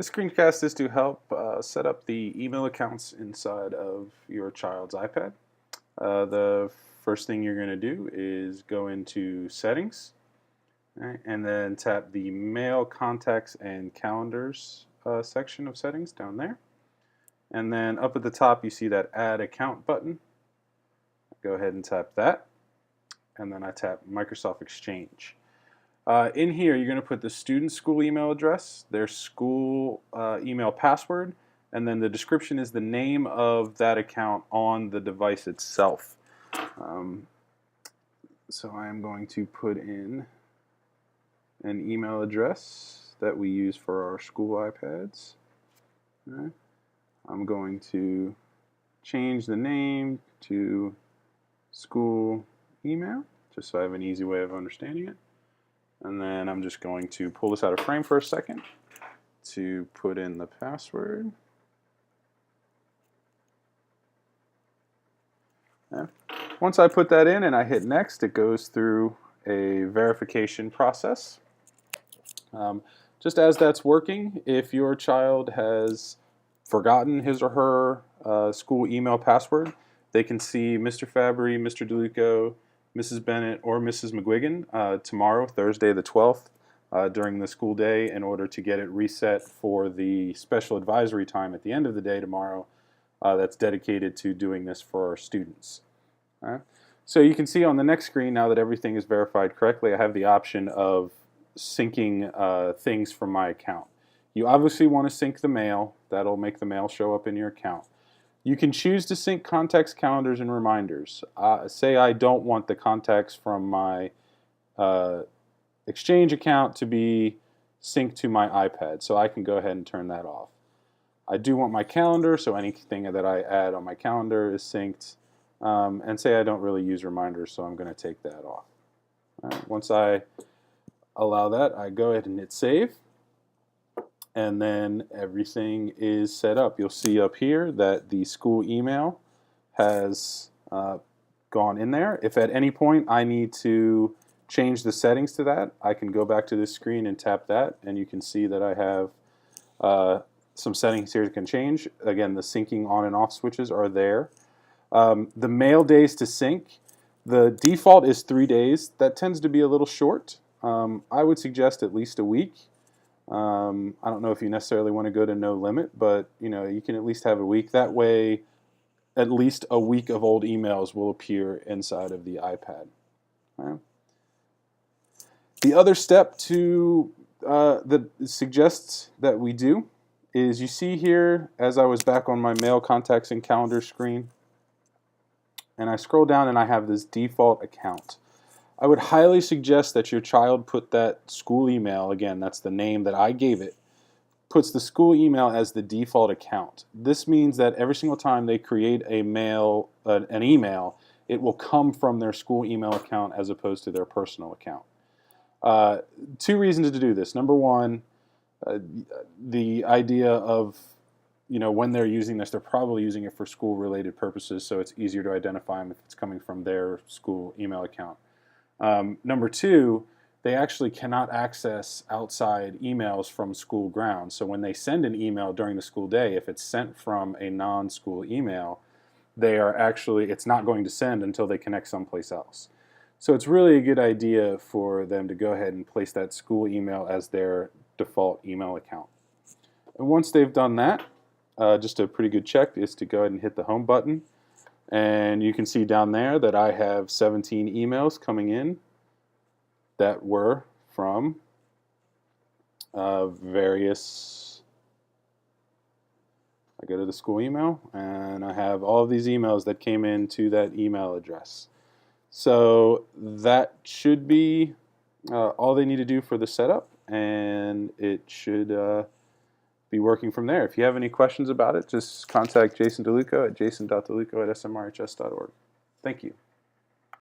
This screencast is to help set up the email accounts inside of your child's iPad. The first thing you're going to do is go into Settings, right, and then tap the Mail, Contacts, and Calendars section of Settings down there. And then up at the top you see that Add Account button. Go ahead and tap that. And then I tap Microsoft Exchange. In here, you're going to put the student's school email address, their school email password, and then the description is the name of that account on the device itself. So I am going to put in an email address that we use for our school iPads. Right. I'm going to change the name to school email, just so I have an easy way of understanding it. And then I'm just going to pull this out of frame for a second to put in the password. Yeah. Once I put that in and I hit next, it goes through a verification process. Just as that's working, if your child has forgotten his or her school email password, they can see Mr. Fabry, Mr. DeLuco, Mrs. Bennett, or Mrs. McGuigan tomorrow, Thursday the 12th, during the school day in order to get it reset for the special advisory time at the end of the day tomorrow that's dedicated to doing this for our students. All right. So you can see on the next screen, now that everything is verified correctly, I have the option of syncing things from my account. You obviously want to sync the mail. That'll make the mail show up in your account. You can choose to sync contacts, calendars, and reminders. Say I don't want the contacts from my Exchange account to be synced to my iPad, so I can go ahead and turn that off. I do want my calendar, so anything that I add on my calendar is synced. And say I don't really use reminders, so I'm going to take that off. Once I allow that, I go ahead and hit save. And then everything is set up. You'll see up here that the school email has gone in there. If at any point I need to change the settings to that, I can go back to this screen and tap that, and you can see that I have some settings here that can change. Again, the syncing on and off switches are there. The mail days to sync, the default is 3 days. That tends to be a little short. I would suggest at least a week. I don't know if you necessarily want to go to no limit, but you can at least have a week. That way, at least a week of old emails will appear inside of the iPad. Right. The other step that suggests that we do is you see here, as I was back on my mail, contacts, and calendar screen, and I scroll down and I have this default account. I would highly suggest that your child put that school email, again, that's the name that I gave it, puts the school email as the default account. This means that every single time they create an email, it will come from their school email account as opposed to their personal account. Two reasons to do this. Number one, the idea of when they're using this, they're probably using it for school-related purposes, so it's easier to identify them if it's coming from their school email account. Number two, they actually cannot access outside emails from school grounds. So when they send an email during the school day, if it's sent from a non-school email, it's not going to send until they connect someplace else. So it's really a good idea for them to go ahead and place that school email as their default email account. And once they've done that, just a pretty good check is to go ahead and hit the home button. And you can see down there that I have 17 emails coming in that were from various. I go to the school email and I have all of these emails that came in to that email address. So that should be all they need to do for the setup, and it should be working from there. If you have any questions about it, just contact Jason DeLuco at jason.deluco@smrhs.org. Thank you.